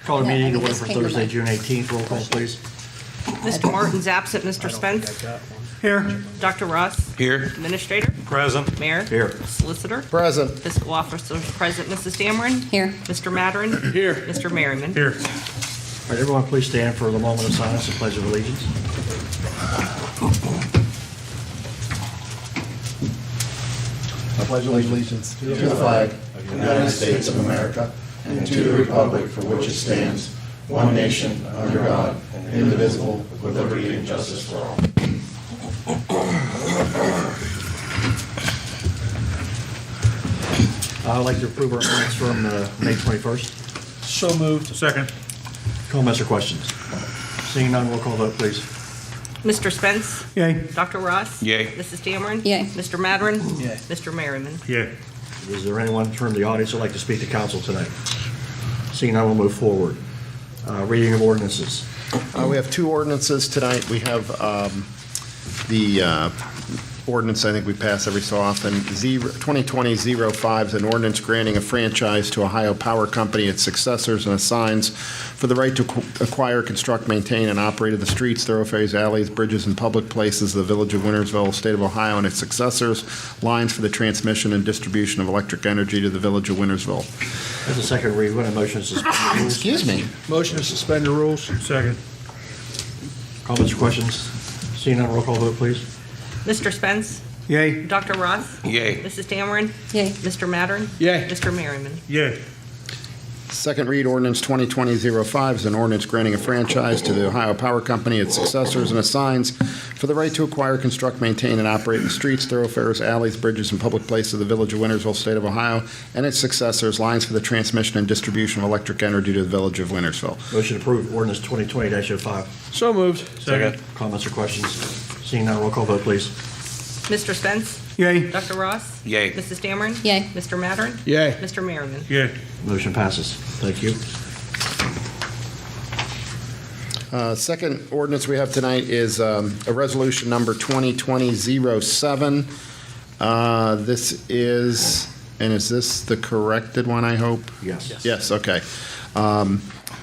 Call the No, I meeting to mean, order this for came to Thursday, mind. June 18th. Roll call, please. Mr. Martin's absent. Mr. Spence? Here. Dr. Ross? Here. Administrator? Present. Mayor? Here. Solicitor? Present. Fiscal Officer present. Mrs. Dameron? Here. Mr. Mattern? Here. Mr. Merriman? Here. All right, everyone, please stand for the moment of silence and pledge of allegiance. I pledge allegiance to the flag of the United States of America and to the republic for which it stands, one nation, under God, indivisible, with liberty and justice for all. I'd like to approve our minutes from May 21st. So moved. Second. Comments or questions? Seeing none, roll call vote, please. Mr. Spence? Yay. Dr. Ross? Yay. Mrs. Dameron? Yay. Mr. Mattern? Yay. Mr. Merriman? Yay. Is there anyone from the audience who'd like to speak to council tonight? Seeing none, we'll move forward. Reading of ordinances. We have two ordinances tonight. We have the ordinance I think we pass every so often. 2020-05 is an ordinance granting a franchise to Ohio Power Company, its successors, and assigns for the right to acquire, construct, maintain, and operate the streets, thoroughfares, alleys, bridges, and public places of the Village of Wintersville, State of Ohio, and its successors, lines for the transmission and distribution of electric energy to the Village of Wintersville. As a second read, what a motion to suspend the rules. Excuse me. Motion to suspend the rules. Second. Comments or questions? Seeing none, roll call vote, please. Mr. Spence? Yay. Dr. Ross? Yay. Mrs. Dameron? Yay. Mr. Mattern? Yay. Mr. Merriman? Yay. Second read ordinance 2020-05 is an ordinance granting a franchise to the Ohio Power Company, its successors, and assigns for the right to acquire, construct, maintain, and operate the streets, thoroughfares, alleys, bridges, and public places of the Village of Wintersville, State of Ohio, and its successors, lines for the transmission and distribution of electric energy to the Village of Wintersville. Motion to approve ordinance 2020-05. So moved. Second. Comments or questions? Seeing none, roll call vote, please. Mr. Spence? Yay. Dr. Ross? Yay. Mrs. Dameron? Yay. Mr. Mattern? Yay. Mr. Merriman? Yay. Motion passes. Thank you. Second ordinance we have tonight is a resolution number 2020-07. This is, and is this the corrected one, I hope? Yes. Yes, okay.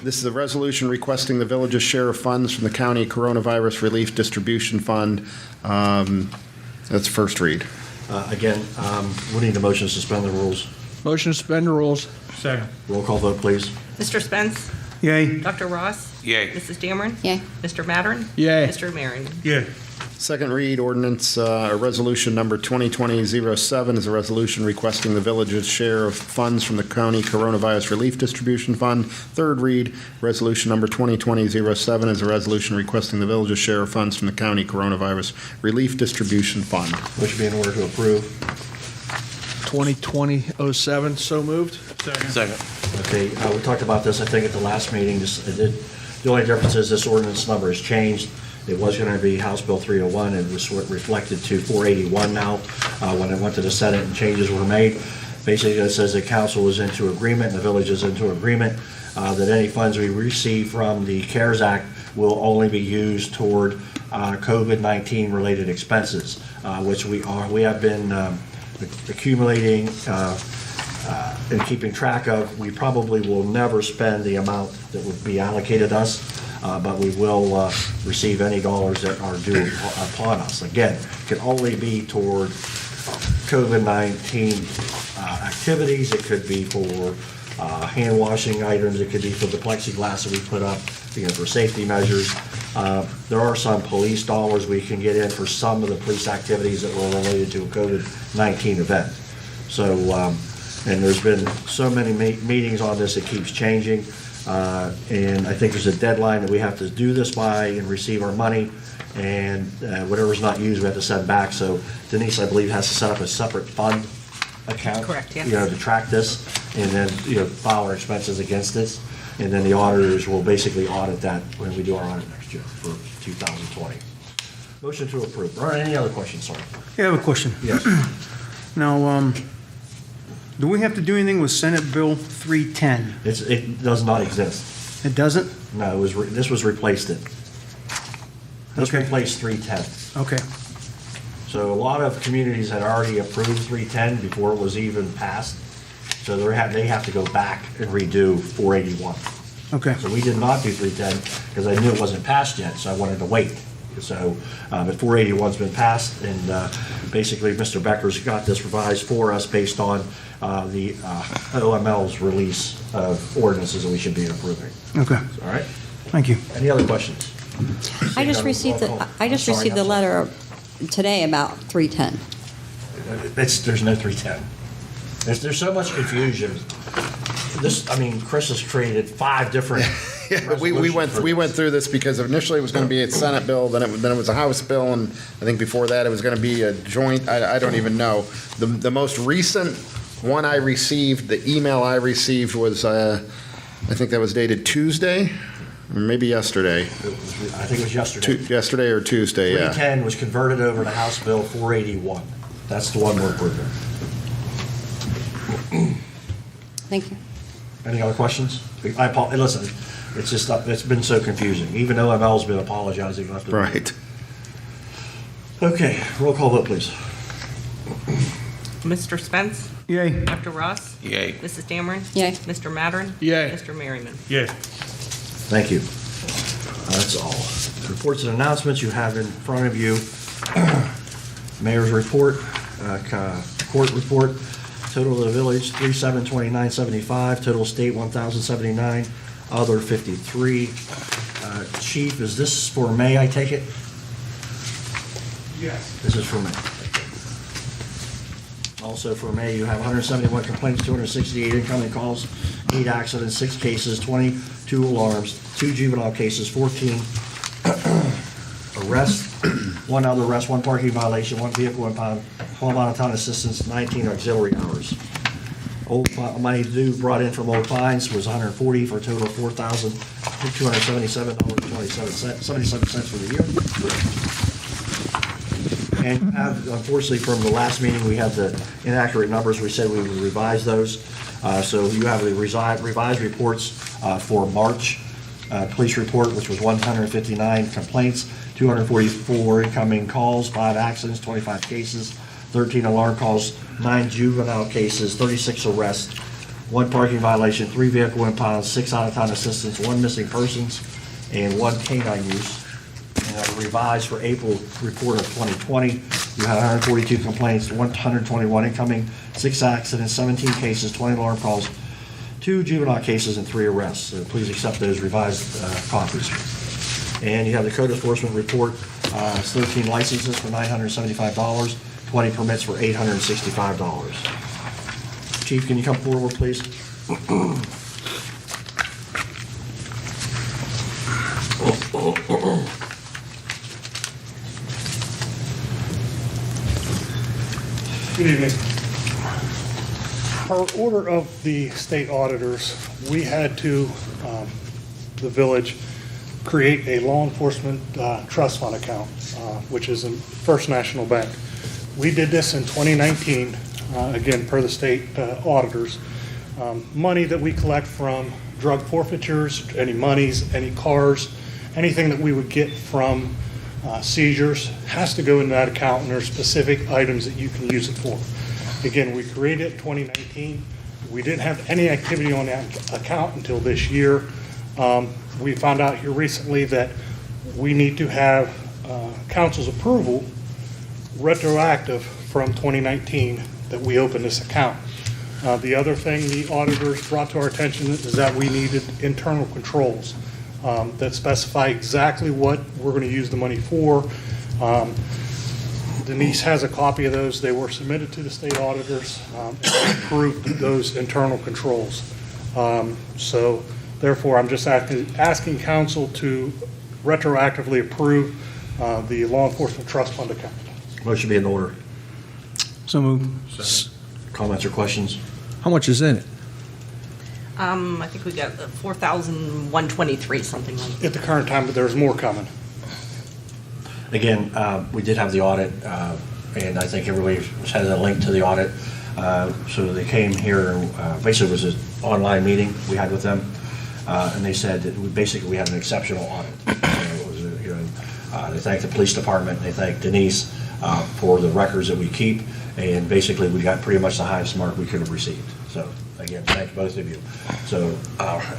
This is a resolution requesting the village's share of funds from the county coronavirus relief distribution fund. That's first read. Again, we need a motion to suspend the rules. Motion to suspend the rules. Second. Roll call vote, please. Mr. Spence? Yay. Dr. Ross? Yay. Mrs. Dameron? Yay. Mr. Mattern? Yay. Mr. Merriman? Yay. Second read ordinance, resolution number 2020-07 is a resolution requesting the village's share of funds from the county coronavirus relief distribution fund. Third read, resolution number 2020-07 is a resolution requesting the village's share of funds from the county coronavirus relief distribution fund. Motion be in order to approve. 2020-07. So moved. Second. Second. Okay, we talked about this, I think, at the last meeting. The only difference is this ordinance number has changed. It was going to be House Bill 301, and it was reflected to 481 now. When it went to the Senate and changes were made, basically it says the council is into agreement, and the village is into agreement, that any funds we receive from the CARES Act will only be used toward COVID-19 related expenses, which we have been accumulating and keeping track of. We probably will never spend the amount that would be allocated us, but we will receive any dollars that are due upon us. Again, it can only be toward COVID-19 activities. It could be for hand washing items. It could be for the plexiglass that we put up, for safety measures. There are some police dollars we can get in for some of the police activities that were related to a COVID-19 event. So, and there's been so many meetings on this, it keeps changing. And I think there's a deadline that we have to do this by and receive our money. And whatever's not used, we have to send back. So Denise, I believe, has to set up a separate fund account. Correct, yes. To track this, and then, file our expenses against this. And then the auditors will basically audit that when we do our audit next year for 2020. Motion to approve. Or any other questions, sorry? Yeah, I have a question. Yes. Now, do we have to do anything with Senate Bill 310? It does not exist. It doesn't? No, this was replaced it. This Okay. replaced 310. Okay. So a lot of communities had already approved 310 before it was even passed. So they have to go back and redo 481. Okay. So we did not do 310 because I knew it wasn't passed yet, so I wanted to wait. So, but 481's been passed, and basically, Mr. Becker's got this revised for us based on the OML's release of ordinances that we should be approving. Okay, All right? thank you. Any other questions? I just received the letter today about 310. There's no 310. There's so much confusion. Chris has created 5 different We went resolutions for this. through this because initially it was going to be a Senate bill, then it was a House bill, and I think before that it was going to be a joint, I don't even know. The most recent one I received, the email I received was, I think that was dated Tuesday, or maybe yesterday. I think it was yesterday. Yesterday or Tuesday, yeah. 310 was converted over to House Bill 481. That's the one we're approving. Thank you. Any other questions? Listen, it's just, it's been so confusing. Even OML's been apologizing. Left and Right. Okay, roll call vote, please. Mr. Spence? Yay. Dr. Ross? Yay. Mrs. Dameron? Yay. Mr. Mattern? Yay. Mr. Merriman? Yes. Thank you. That's all. Reports and announcements you have in front of you. Mayor's report, court report. Total of the village, 3,729.75. Total state, 1,079. Other, 53. Chief, is this for May, I take it? Yes. This is for May. Also for May, you have 171 complaints, 268 incoming calls, 8 accidents, 6 cases, 22 alarms, 2 juvenile cases, 14 arrests, 1 other arrest, 1 parking violation, 1 vehicle impound, 12 out-of-town assistance, 19 auxiliary hours. Money due brought in from Old Pines was 140 for a total of $4,277.77 for the year. And unfortunately, from the last meeting, we had the inaccurate numbers. We said we would revise those. So you have the revised reports for March. Police report, which was 159 complaints, 244 incoming calls, 5 accidents, 25 cases, 13 alarm calls, 9 juvenile cases, 36 arrests, 1 parking violation, 3 vehicle impounds, 6 out-of-town assistance, 1 missing persons, and 1 canine use. And revised for April report of 2020, you had 142 complaints, 121 incoming, 6 accidents, 17 cases, 20 alarm calls, 2 juvenile cases, and 3 arrests. So please accept those revised copies. And you have the code enforcement report, it's 13 licenses for $975, 20 permits for $865. Chief, can you come forward, please? Good evening. Per order of the state auditors, we had to, the village, create a law enforcement trust fund account, which is in First National Bank. We did this in 2019, again, per the state auditors. Money that we collect from drug forfeitures, any monies, any cars, anything that we would get from seizures has to go in that account, and there are specific items that you can use it for. Again, we created it in 2019. We didn't have any activity on that account until this year. We found out here recently that we need to have council's approval retroactive from 2019 that we open this account. The other thing the auditors brought to our attention is that we needed internal controls that specify exactly what we're going to use the money for. Denise has a copy of those. They were submitted to the state auditors and they approved those internal controls. So therefore, I'm just asking council to retroactively approve the law enforcement trust fund account. Motion be in order. So moved. Comments or questions? How much is in it? I think we got 4,123, something like that. At the current time, but there's more coming. Again, we did have the audit, and I think everybody had a link to the audit. So they came here, basically it was an online meeting we had with them, and they said that we had an exceptional audit. They thanked the police department, they thanked Denise for the records that we keep, and basically we got pretty much the highest mark we could have received. So again, thank both of you. So,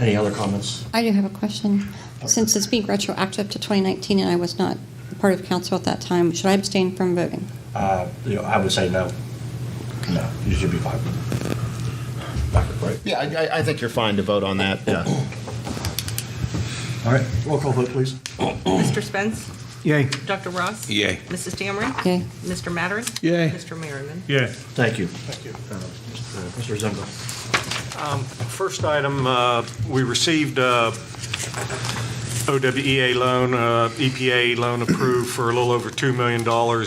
any other comments? I do have a question. Since it's being retroactive to 2019 and I was not part of council at that time, should I abstain from voting? I would say no. No, you should be fine. Right? Yeah, I think you're fine to vote on that, yeah. All right, roll call vote, please. Mr. Spence? Yay. Dr. Ross? Yay. Mrs. Dameron? Yay. Mr. Mattern? Yay. Mr. Merriman? Yeah. Thank you. Thank you. Mr. Zimba. First item, we received OWEA loan, EPA loan approved for a little over $2 million,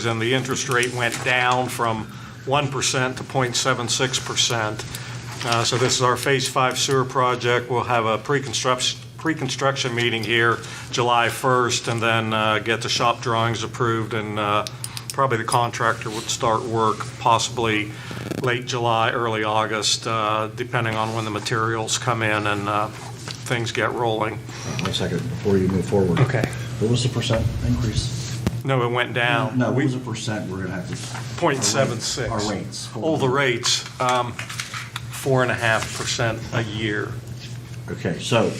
and the interest rate went down from 1% to 0.76%. So this is our Phase 5 sewer project. We'll have a pre-construction meeting here July 1st, and then get the shop drawings approved, and probably the contractor would start work possibly late July, early August, depending on when the materials come in and things get rolling. 1 second before you move forward. Okay. What was the percent increase? No, it went down. No, what was the percent we're gonna have to? 0.76. Our rates. Oh, the rates, 4.5% a year. Okay, so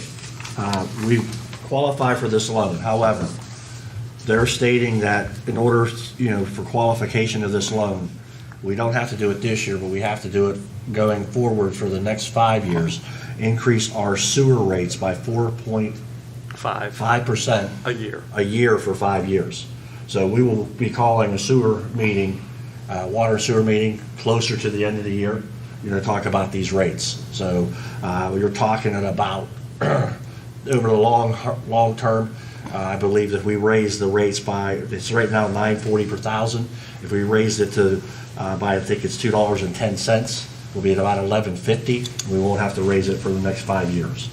we qualify for this loan. However, they're stating that in order, for qualification of this loan, we don't have to do it this year, but we have to do it going forward for the next 5 years, increase our sewer rates by 4.5% A year. a year for 5 years. So we will be calling a sewer meeting, water and sewer meeting, closer to the end of the year, talk about these rates. So you're talking at about, over the long term, I believe that we raise the rates by, it's right now $9.40 per thousand. If we raised it to, by I think it's $2.10, we'll be at about $11.50. We won't have to raise it for the next 5 years.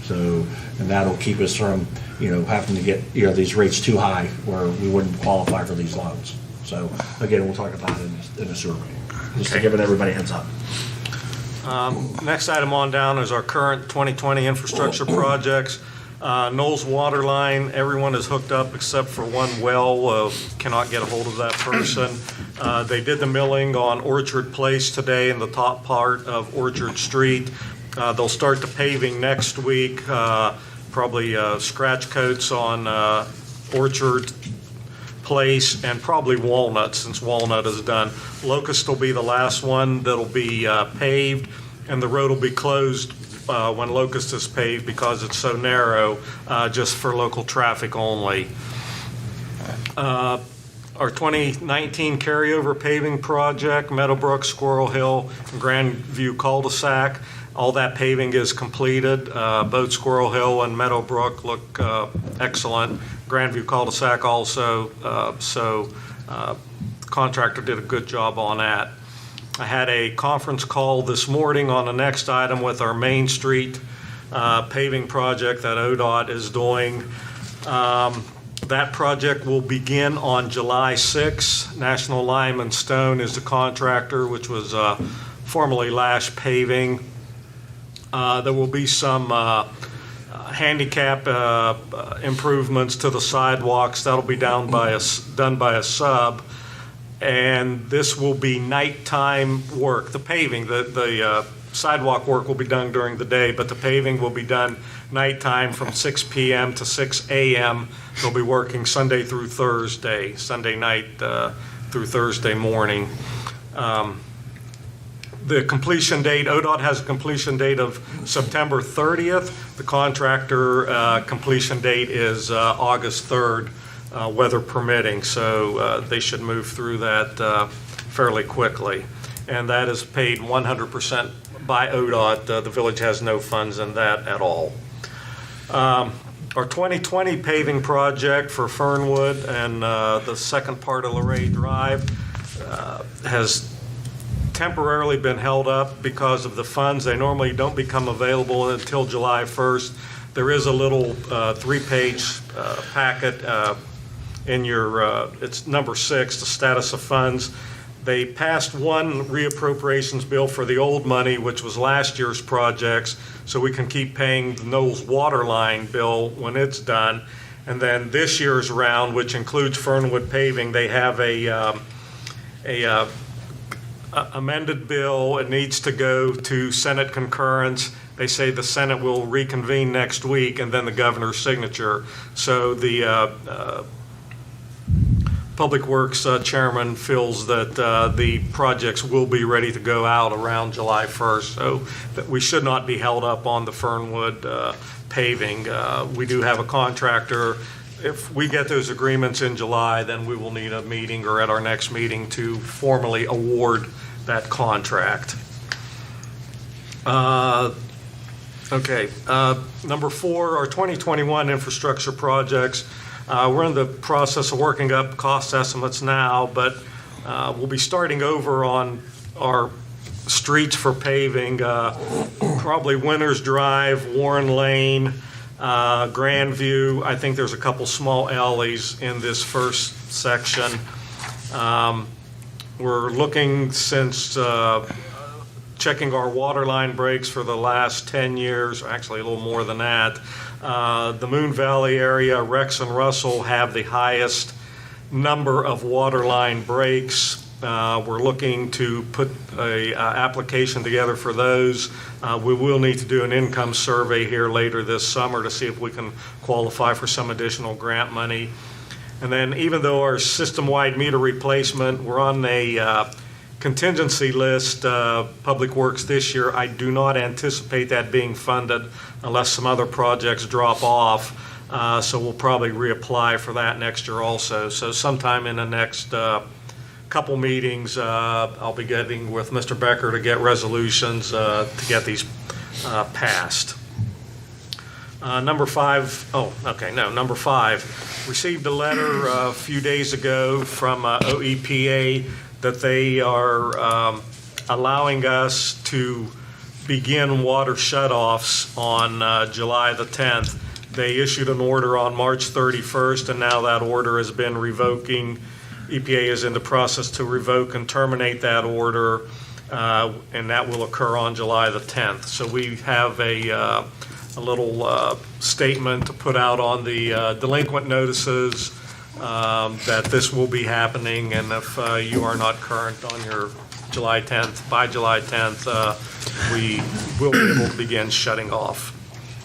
So, and that'll keep us from, having to get, these rates too high where we wouldn't qualify for these loans. So again, we'll talk about it in a sewer meeting, just to give everybody a heads up. Next item on down is our current 2020 infrastructure projects. Knowles Water Line, everyone is hooked up except for one well, cannot get a hold of that person. They did the milling on Orchard Place today in the top part of Orchard Street. They'll start the paving next week, probably scratch coats on Orchard Place and probably Walnut, since Walnut is done. Locust will be the last one that'll be paved, and the road will be closed when Locust is paved because it's so narrow, just for local traffic only. Our 2019 carryover paving project, Meadowbrook, Squirrel Hill, and Grandview cul-de-sac, all that paving is completed. Both Squirrel Hill and Meadowbrook look excellent. Grandview cul-de-sac also, so the contractor did a good job on that. I had a conference call this morning on the next item with our Main Street paving project that ODOT is doing. That project will begin on July 6th. National Lime and Stone is the contractor, which was formerly Lash Paving. There will be some handicap improvements to the sidewalks. That'll be done by a sub. And this will be nighttime work. The paving, the sidewalk work will be done during the day, but the paving will be done nighttime from 6 p.m. to 6 a.m. They'll be working Sunday through Thursday, Sunday night through Thursday morning. The completion date, ODOT has a completion date of September 30th. The contractor completion date is August 3rd. Weather permitting, so they should move through that fairly quickly. And that is paid 100% by ODOT. The village has no funds in that at all. Our 2020 paving project for Fernwood and the second part of Luray Drive has temporarily been held up because of the funds. They normally don't become available until July 1st. There is a little 3-page packet in your, it's number 6, the status of funds. They passed one reappropriations bill for the old money, which was last year's projects, so we can keep paying the Knowles Water Line bill when it's done. And then this year's round, which includes Fernwood paving, they have a amended bill. It needs to go to Senate concurrence. They say the Senate will reconvene next week, and then the governor's signature. So the Public Works chairman feels that the projects will be ready to go out around July 1st, so that we should not be held up on the Fernwood paving. We do have a contractor. If we get those agreements in July, then we will need a meeting or at our next meeting to formally award that contract. Okay, number 4, our 2021 infrastructure projects. We're in the process of working up cost estimates now, but we'll be starting over on our streets for paving, probably Winters Drive, Warren Lane, Grandview. I think there's a couple small alleys in this first section. We're looking, since checking our water line breaks for the last 10 years, actually a little more than that. The Moon Valley area, Rex and Russell have the highest number of water line breaks. We're looking to put a application together for those. We will need to do an income survey here later this summer to see if we can qualify for some additional grant money. And then, even though our system-wide meter replacement, we're on a contingency list, Public Works this year, I do not anticipate that being funded unless some other projects drop off. So we'll probably reapply for that next year also. So sometime in the next couple meetings, I'll be getting with Mr. Becker to get resolutions to get these passed. Number 5, received a letter a few days ago from OEPA that they are allowing us to begin water shutoffs on July the 10th. They issued an order on March 31st, and now that order has been revoking. EPA is in the process to revoke and terminate that order, and that will occur on July the 10th. So we have a little statement to put out on the delinquent notices that this will be happening, and if you are not current on your July 10th, by July 10th, we will be able to begin shutting off.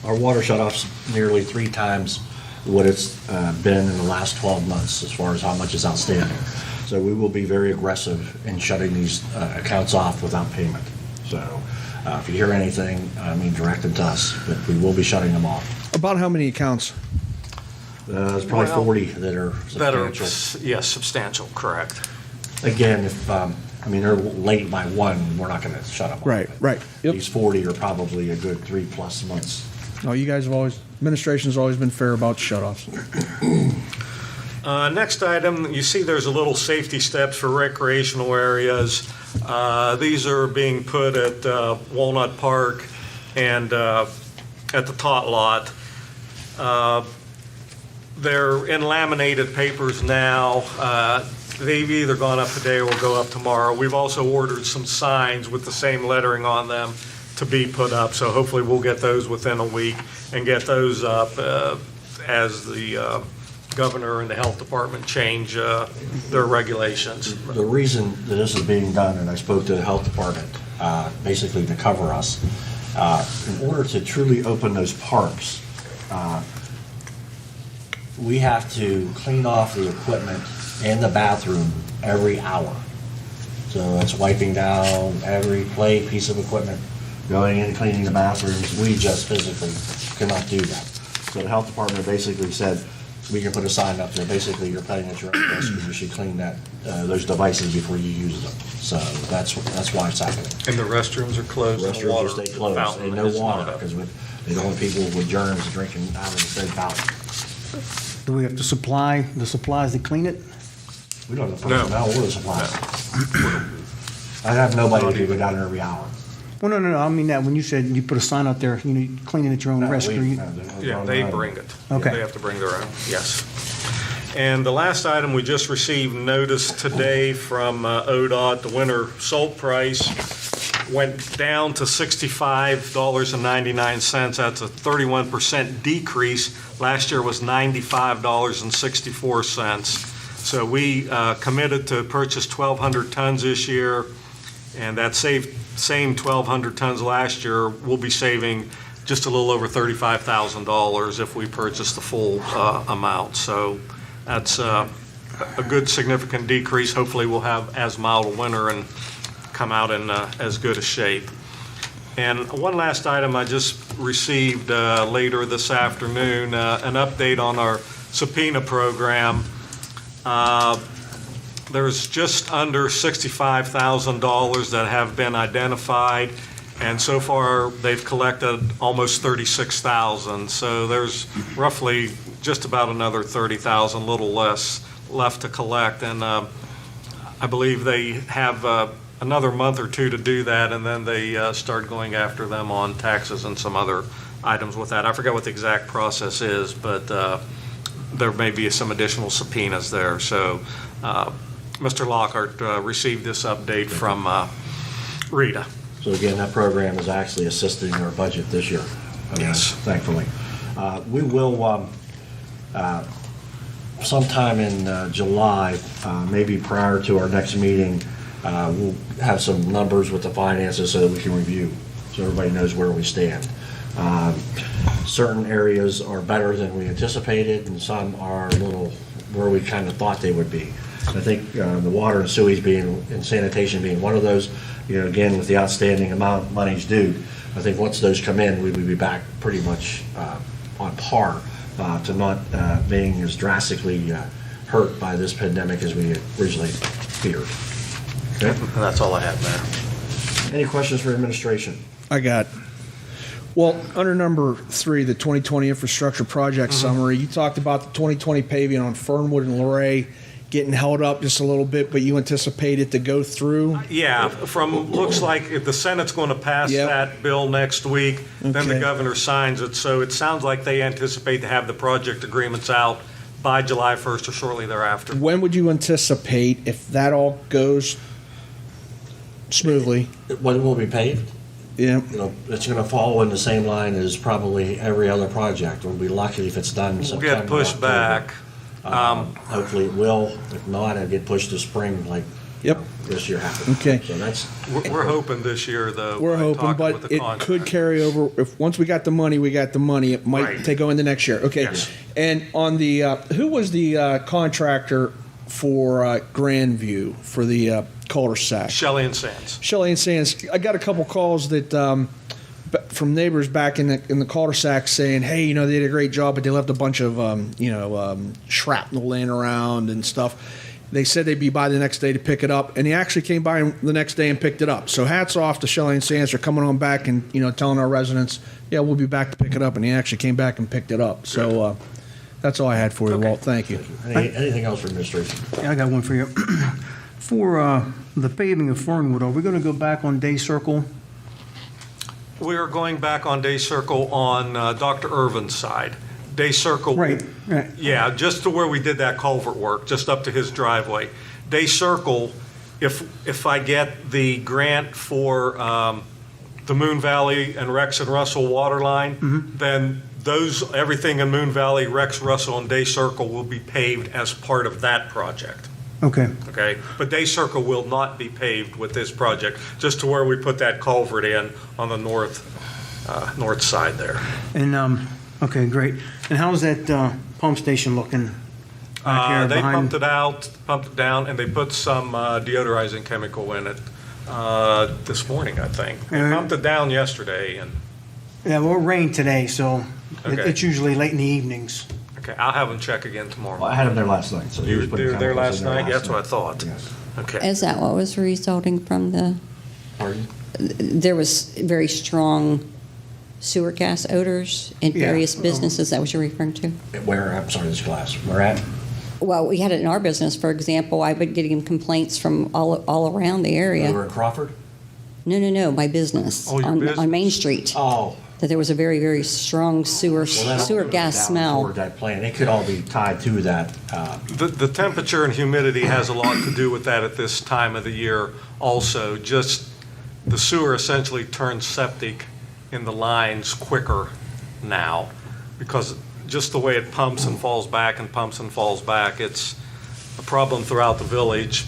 Our water shutoff's nearly 3 times what it's been in the last 12 months as far as how much is outstanding. So we will be very aggressive in shutting these accounts off without payment. So if you hear anything, direct them to us, but we will be shutting them off. About how many accounts? There's probably 40 that are substantial. Yes, substantial, correct. Again, if they're late by 1, we're not going to shut them off. Right. Yep. These 40 are probably a good 3+ months. No, you guys have administration's always been fair about shutoffs. Next item, you see there's a little safety steps for recreational areas. These are being put at Walnut Park and at the Tot Lot. They're in laminated papers now. They've either gone up today or will go up tomorrow. We've also ordered some signs with the same lettering on them to be put up, so hopefully we'll get those within a week and get those up as the governor and the health department change their regulations. The reason that this is being done, and I spoke to the health department, basically to cover us, in order to truly open those parks, we have to clean off the equipment in the bathroom every hour. So it's wiping down every plate, piece of equipment, going in and cleaning the bathrooms. We just physically cannot do that. So the health department basically said, we can put a sign up there, basically you're paying at your own risk, and you should clean those devices before you use them. So that's why it's happening. And the restrooms are closed. The and the restrooms water will stay closed, fountain and no is water, not up. because they don't want people with germs drinking out of the same fountain. Do we have to supply the supplies to clean it? We don't have the No. personnel or the supplies. I have nobody to go down there every hour. Well, no. I mean that when you said you put a sign out there, cleaning at your own risk. Yeah, they bring it. Okay. They have to bring their own, yes. And the last item, we just received notice today from ODOT, the winter salt price went down to $65.99. That's a 31% decrease. Last year was $95.64. So we committed to purchase 1,200 tons this year, And that same 1,200 tons last year, we'll be saving just a little over $35,000 if we purchase the full amount. So that's a good significant decrease. Hopefully we'll have as mild a winter and come out in as good a shape. And one last item I just received later this afternoon, an update on our subpoena program. There's just under $65,000 that have been identified, and so far they've collected almost $36,000. So there's roughly just about another $30,000, a little less, left to collect. And I believe they have another month or two to do that, and then they start going after them on taxes and some other items with that. I forget what the exact process is, but there may be some additional subpoenas there. So Mr. Lockhart received this update from Rita. So again, that program is actually assisting our budget this year. Yes. Thankfully. We will, sometime in July, maybe prior to our next meeting, we'll have some numbers with the finances so that we can review, so everybody knows where we stand. Certain areas are better than we anticipated, and some are a little where we kind of thought they would be. I think the water and sewage and sanitation being one of those, again, with the outstanding amount of money's due, I think once those come in, we would be back pretty much on par to not being as drastically hurt by this pandemic as we originally feared. Okay? And that's all I have, Mayor. Any questions for administration? I got, well, under number 3, the 2020 infrastructure project summary, you talked about the 2020 paving on Fernwood and Luray getting held up just a little bit, but you anticipate it to go through? Yeah, looks like if the Senate's going to pass Yep. that bill next week, then the Okay. governor signs it. So it sounds like they anticipate to have the project agreements out by July 1st or shortly thereafter. When would you anticipate, if that all goes smoothly? When it will be paved? Yeah, It's going to follow in the same line as probably every other project. We'll be lucky if it's done in We'll September. get pushed October. back. Hopefully it will. If not, it'll get pushed to spring like yep, this year happened. Okay. So that's, We're hoping this year, though. we're by hoping, talking but with the it contractor. could carry over. If, once we got the money, we got the money. It might Right. take go into next year. Okay. Yes. And on the, who was the contractor for Grandview, for the cul-de-sac? Shelley and Sands. Shelley and Sands. I got a couple calls that from neighbors back in the cul-de-sac saying, hey, they did a great job, but they left a bunch of shrapnel laying around and stuff. They said they'd be by the next day to pick it up, and he actually came by the next day and picked it up. So hats off to Shelley and Sands for coming on back and telling our residents, yeah, we'll be back to pick it up, and he actually came back and picked it up. So that's all I had for you, Okay. Walt. Thank you. anything else for administration? Yeah, I got one for you. For the paving of Fernwood, are we going to go back on Day Circle? We are going back on Day Circle on Dr. Irvin's side. Day Circle. Right. Yeah, just to where we did that culvert work, just up to his driveway. Day Circle, if I get the grant for the Moon Valley and Rex and Russell water line, then everything in Moon Valley, Rex, Russell, and Day Circle will be paved as part of that project. Okay. Okay, but Day Circle will not be paved with this project, just to where we put that culvert in on the north side there. And, okay, great. And how's that pump station looking back here They behind? pumped it out, pumped it down, and they put some deodorizing chemical in it this morning, I think. They Yeah. pumped it down yesterday, and, Yeah, well, it rained today, so Okay. it's usually late in the evenings. okay, I'll have them check again tomorrow. Well, I had him there last night, so he was You putting were there chemicals last in there night? That's what I thought. Yes. Okay. Is that what was resulting from Pardon? there was very strong sewer gas odors in Yeah. various businesses? Is that what you're referring to? Where, I'm sorry, this glass. Where at? Well, we had it in our business, for example. I've been getting complaints from all around the area. Over in Crawford? No, my business. Oh, your business. On Main Street. Oh. That there was a very, very strong Well, that'll sewer go gas down smell. Toward that plant. It could all be tied to that. The temperature and humidity has a lot to do with that at this time of the year also. Just the sewer essentially turns septic in the lines quicker now because just the way it pumps and falls back and pumps and falls back, it's a problem throughout the village.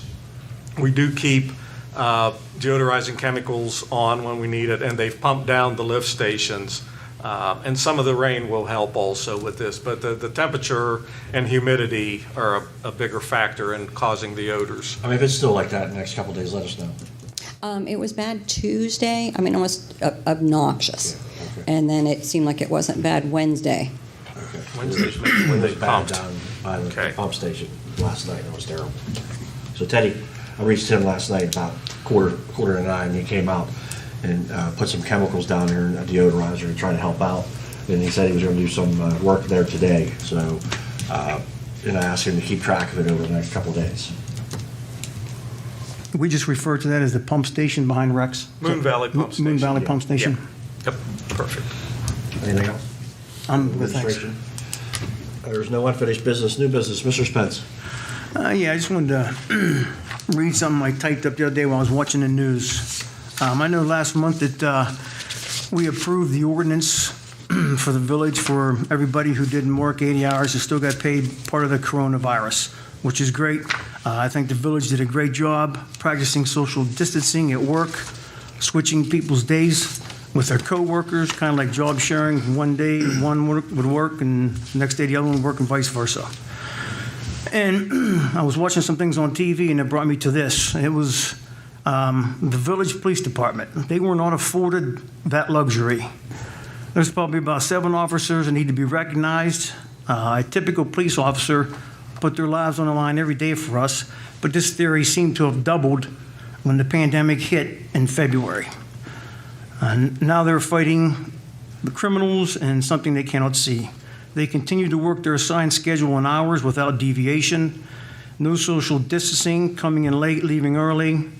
We do keep deodorizing chemicals on when we need it, and they've pumped down the lift stations. And some of the rain will help also with this, but the temperature and humidity are a bigger factor in causing the odors. I mean, if it's still like that in the next couple of days, let us know. It was bad Tuesday, I mean, almost obnoxious. Yeah, okay. And then it seemed like it wasn't bad Wednesday. Okay. Wednesday's maybe It when was they bad pumped. down by the Okay. pump station last night. It was terrible. So Teddy, I reached him last night about quarter to 9. He came out and put some chemicals down there in a deodorizer and trying to help out. And he said he was going to do some work there today. So, and I asked him to keep track of it over the next couple of days. We just refer to that as the pump station behind Rex. Moon Valley Pump Station. Moon Valley Pump Yeah. Station. Yep, perfect. Anything else? I'm good, thanks. Administration? There's no unfinished business, new business. Mr. Spence? Yeah, I just wanted to read something I typed up the other day while I was watching the news. I know last month that we approved the ordinance for the village for everybody who didn't work 80 hours and still got paid part of the coronavirus, which is great. I think the village did a great job practicing social distancing at work, switching people's days with their coworkers, kind of like job sharing. One day one would work and the next day the other one would work and vice versa. And I was watching some things on TV and it brought me to this. It was the village police department. They were not afforded that luxury. There's probably about 7 officers that need to be recognized. A typical police officer put their lives on the line every day for us, but this theory seemed to have doubled when the pandemic hit in February. Now they're fighting the criminals and something they cannot see. They continue to work their assigned schedule and hours without deviation. No social distancing, coming in late, leaving early.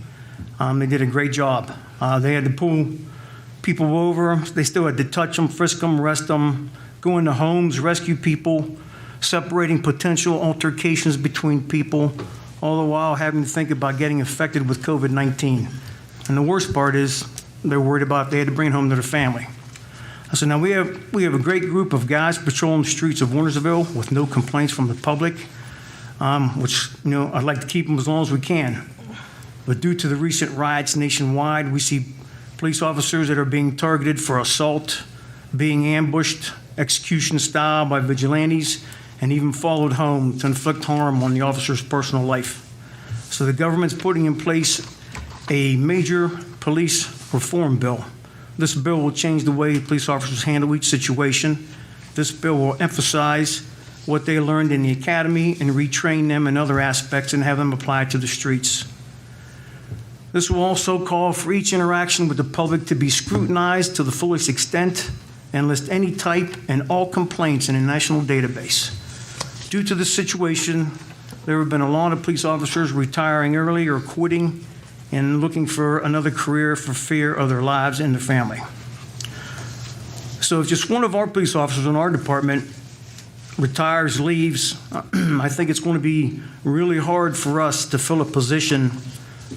They did a great job. They had to pull people over. They still had to touch them, frisk them, arrest them, go into homes, rescue people, separating potential altercations between people, all the while having to think about getting infected with COVID-19. And the worst part is they're worried about they had to bring it home to their family. So now we have a great group of guys patrolling the streets of Wintersville with no complaints from the public, which, I'd like to keep them as long as we can. But due to the recent riots nationwide, we see police officers that are being targeted for assault, being ambushed, execution style by vigilantes, and even followed home to inflict harm on the officer's personal life. So the government's putting in place a major police reform bill. This bill will change the way police officers handle each situation. This bill will emphasize what they learned in the academy and retrain them in other aspects and have them apply to the streets. This will also call for each interaction with the public to be scrutinized to the fullest extent and list any type and all complaints in a national database. Due to this situation, there have been a lot of police officers retiring early or quitting and looking for another career for fear of their lives and their family. So if just one of our police officers in our department retires, leaves, I think it's going to be really hard for us to fill a position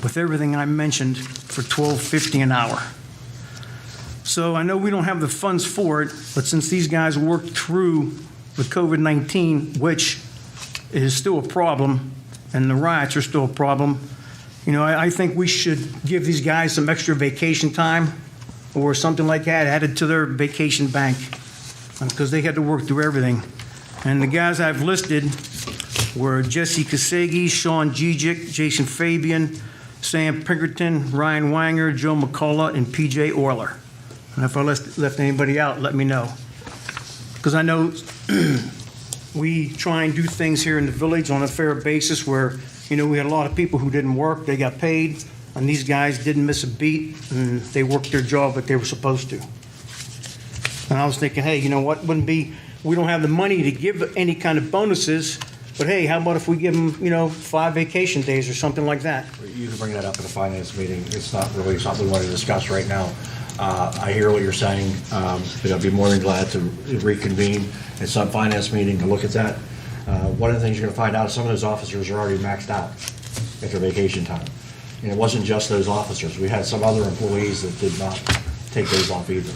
with everything I mentioned for $12.50 an hour. So I know we don't have the funds for it, but since these guys worked through the COVID-19, which is still a problem, and the riots are still a problem, I think we should give these guys some extra vacation time or something like that added to their vacation bank because they had to work through everything. And the guys I've listed were Jesse Kasegi, Sean Gijic, Jason Fabian, Sam Pinkerton, Ryan Wanger, Joe McCullough, and PJ Orler. And if I left anybody out, let me know. Because I know we try and do things here in the village on a fair basis where, we had a lot of people who didn't work, they got paid, and these guys didn't miss a beat, and they worked their job that they were supposed to. And I was thinking, hey, you know what, we don't have the money to give any kind of bonuses, but hey, how about if we give them, 5 vacation days or something like that? You can bring that up in a finance meeting. It's not really something we want to discuss right now. I hear what you're saying, but I'd be more than glad to reconvene at some finance meeting to look at that. One of the things you're going to find out is some of those officers are already maxed out at their vacation time. And it wasn't just those officers. We had some other employees that did not take those off either.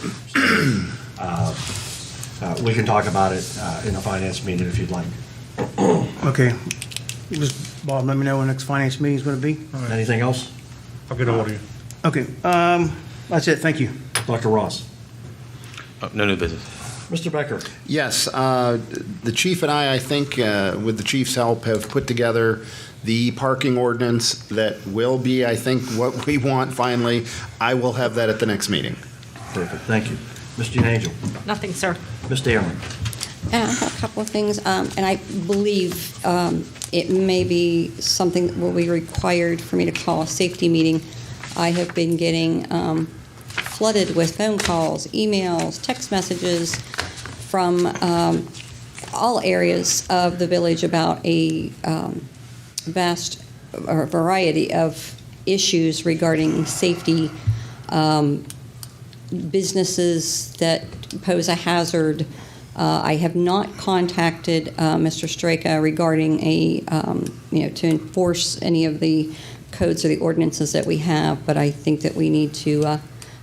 So, we can talk about it in a finance meeting if you'd like. Okay. Just, Bob, let me know when the next finance meeting is going to be. Anything else? I'll get ahold of you. Okay, that's it, thank you. Dr. Ross. No new business. Mr. Becker. Yes, the chief and I think, with the chief's help, have put together the parking ordinance that will be, I think, what we want finally. I will have that at the next meeting. Perfect, thank you. Mr. Angel. Nothing, sir. Ms. Darren. I have a couple of things, and I believe it may be something that will be required for me to call a safety meeting. I have been getting flooded with phone calls, emails, text messages from all areas of the village about a vast or variety of issues regarding safety, businesses that pose a hazard. I have not contacted Mr. Straka regarding to enforce any of the codes or the ordinances that we have, but I think that we need to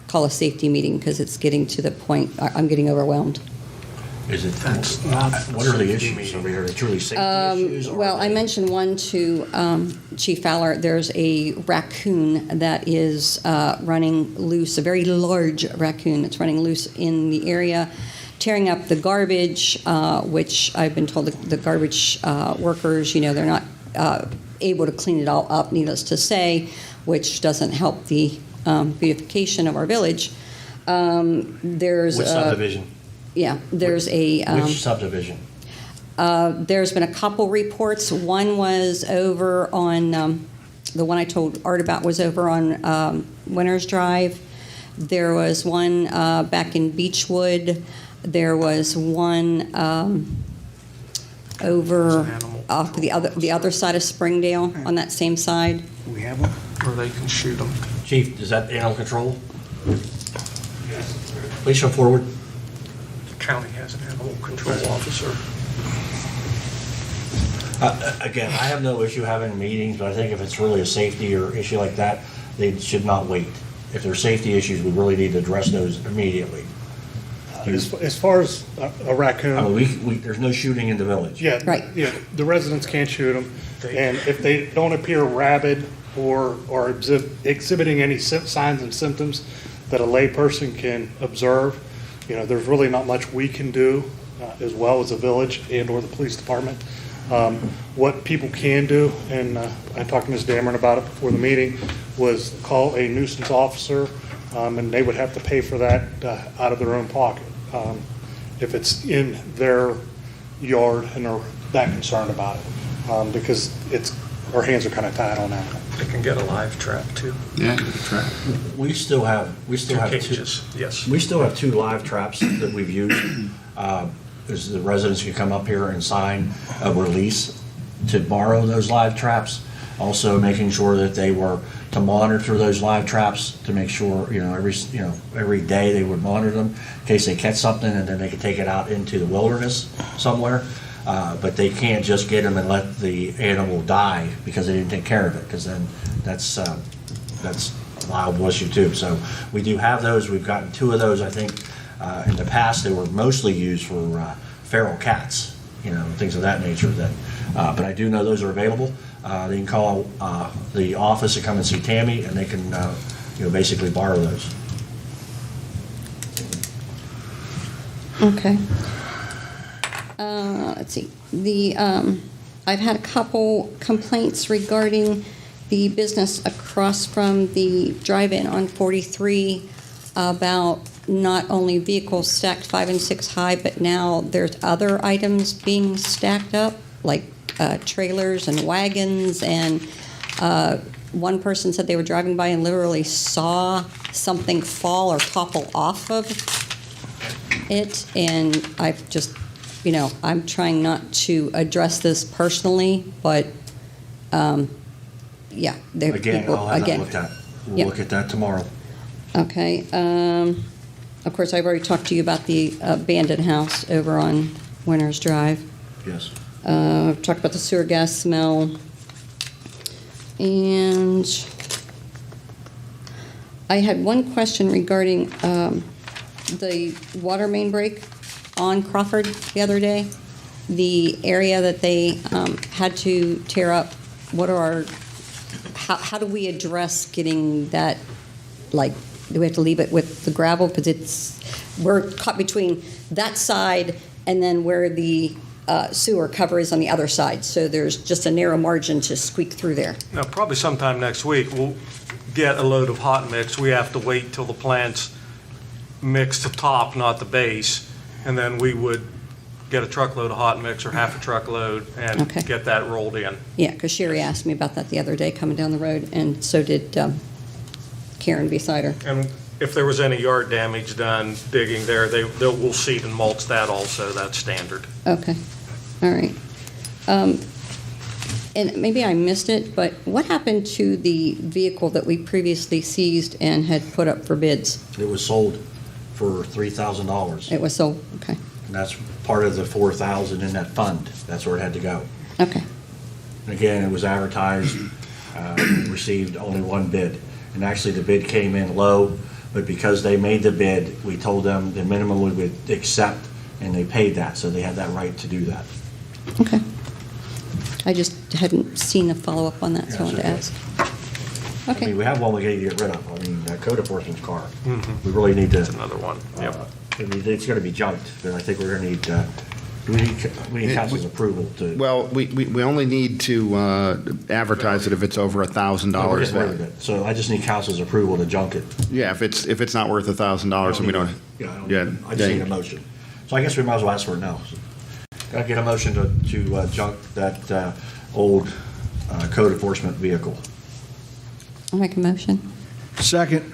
call a safety meeting because it's getting to the point, I'm getting overwhelmed. Is it, That's not what are the safety issues meeting. over here? Are they truly safety issues? or Well, are I they- mentioned one to Chief Fowler. There's a raccoon that is running loose, a very large raccoon that's running loose in the area, tearing up the garbage, which I've been told the garbage workers, they're not able to clean it all up, needless to say, which doesn't help the beautification of our village. There's Which subdivision? Yeah, there's a. Which subdivision? There's been a couple reports. One was over on, the one I told Art about was over on Winters Drive. There was one back in Beechwood. There was one over off the other side of Springdale on that same side. We have one? Or they can shoot them. Chief, is that animal control? Please come forward. The county has an animal control officer. Again, I have no issue having meetings, but I think if it's really a safety or issue like that, they should not wait. If there's safety issues, we really need to address those immediately. As far as a raccoon. I mean, there's no shooting in the village. Yeah. Right. Yeah, the residents can't shoot them, and if they don't appear rabid or exhibiting any signs and symptoms that a layperson can observe, there's really not much we can do as well as a village and/or the police department. What people can do, and I talked to Ms. Dameron about it before the meeting, was call a nuisance officer, and they would have to pay for that out of their own pocket if it's in their yard and they're that concerned about it, because our hands are kind of tied on that. They can get a live trap too. Yeah, We still have Two two. cages, yes. We still have 2 live traps that we've used. Is the residents can come up here and sign a release to borrow those live traps. Also making sure that they were to monitor those live traps to make sure, every day they would monitor them in case they catch something, and then they could take it out into the wilderness somewhere. But they can't just get them and let the animal die because they didn't take care of it, because then that's a liable issue too. So we do have those. We've gotten 2 of those, I think. In the past, they were mostly used for feral cats, things of that nature. But I do know those are available. They can call the office and come and see Tammy, and they can, basically borrow those. Okay. Let's see. I've had a couple complaints regarding the business across from the drive-in on 43 about not only vehicles stacked 5 and 6 high, but now there's other items being stacked up, like trailers and wagons. And one person said they were driving by and literally saw something fall or topple off of it. And I've just, I'm trying not to address this personally, but yeah, there Again, people I'll have that again. looked at. We'll Yep. look at that tomorrow. Okay. Of course, I've already talked to you about the abandoned house over on Winters Drive. Yes. I've talked about the sewer gas smell. And I had one question regarding the water main break on Crawford the other day. The area that they had to tear up. how do we address getting that, like, do we have to leave it with the gravel? Because we're caught between that side and then where the sewer cover is on the other side. So there's just a narrow margin to squeak through there. Now, probably sometime next week, we'll get a load of hot mix. We have to wait till the plant's mixed to top, not the base, and then we would get a truckload of hot mix or half a truckload and Okay. get that rolled in. Yeah, because Sherry asked me about that the other day coming down the road, and so did Karen beside her. And if there was any yard damage done digging there, we'll seed and mulch that also. That's standard. Okay, all right. And maybe I missed it, but what happened to the vehicle that we previously seized and had put up for bids? It was sold for $3,000. It was sold, okay, And that's part of the 4,000 in that fund. That's where it had to go. okay, And again, it was advertised, we received only one bid. And actually, the bid came in low, but because they made the bid, we told them the minimum we would accept, and they paid that, so they had that right to do that. okay. I just hadn't seen a follow-up on that, so I wanted to ask. I mean, Okay, we have one we gotta get rid of. I mean, that code enforcement's car. We really need to, Another one. Yep. I mean, it's gonna be junked, but I think we're gonna need, we need council's approval to. Well, we only need to advertise it if it's over We're $1,000 getting rid of value. it. So I just need council's approval to junk it. Yeah, if it's not worth $1,000, then we don't. Yeah, I Yeah, don't, I just need a motion. So I guess we might as well ask for it now. Gotta get a motion to junk that old code enforcement vehicle. I'll make a motion. Second.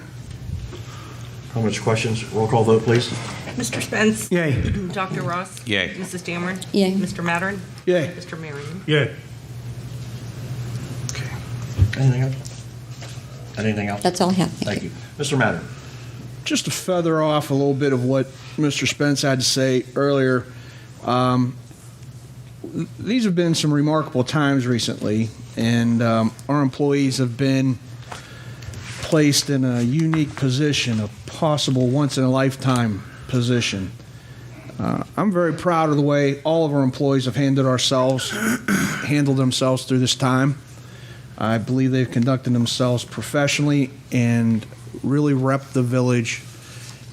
How much questions? Roll call vote, please. Mr. Spence? Yay. Dr. Ross? Yay. Mrs. Dameron? Yay. Mr. Mattern? Yay. Mr. Merriman? Yeah. Anything else? Anything else? That's all I have. Thank you. Mr. Matter. Just to feather off a little bit of what Mr. Spence had to say earlier, these have been some remarkable times recently, and our employees have been placed in a unique position, a possible once-in-a-lifetime position. I'm very proud of the way all of our employees have handled themselves through this time. I believe they've conducted themselves professionally and really rep the village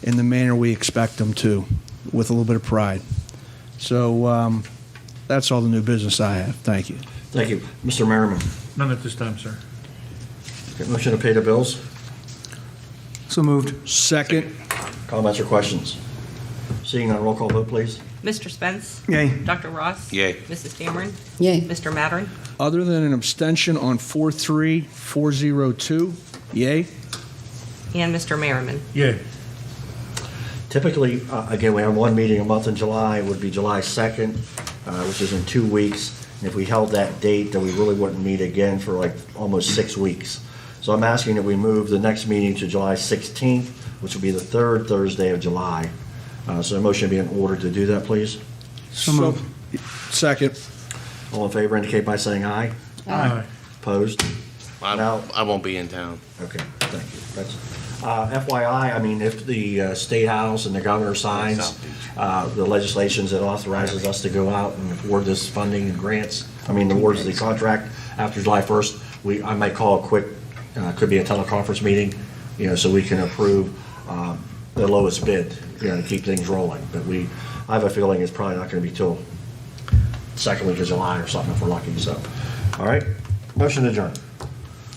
in the manner we expect them to, with a little bit of pride. So that's all the new business I have. Thank you. Thank you. Mr. Merriman. None at this time, sir. Okay, motion to pay the bills. So moved. Second. Comments or questions? Seeing none, roll call vote, please. Mr. Spence? Yay. Dr. Ross? Yay. Mrs. Dameron? Yay. Mr. Mattern? Other than an abstention on 43402, yay. And Mr. Merriman? Yeah. Typically, again, we have one meeting a month in July. It would be July 2nd, which is in 2 weeks. And if we held that date, then we really wouldn't meet again for like almost 6 weeks. So I'm asking that we move the next meeting to July 16th, which will be the third Thursday of July. So a motion be in order to do that, please. So moved. Second. All in favor indicate by saying aye. Aye. Opposed? Now- I won't be in town. Okay, thank you. That's, FYI, I mean, if the State House and the governor signs the legislations that authorizes us to go out and award this funding and grants, awards the contract after July 1st, I might call a quick, could be a teleconference meeting, so we can approve the lowest bid, to keep things rolling. But I have a feeling it's probably not going to be till second week of July or something if we're lucky, so. All right, motion adjourned.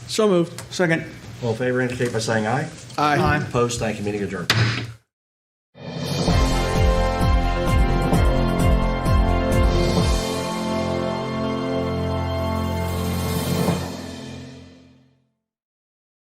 So moved. Second. All in favor indicate by saying aye. Aye. Opposed, thank you, meeting adjourned.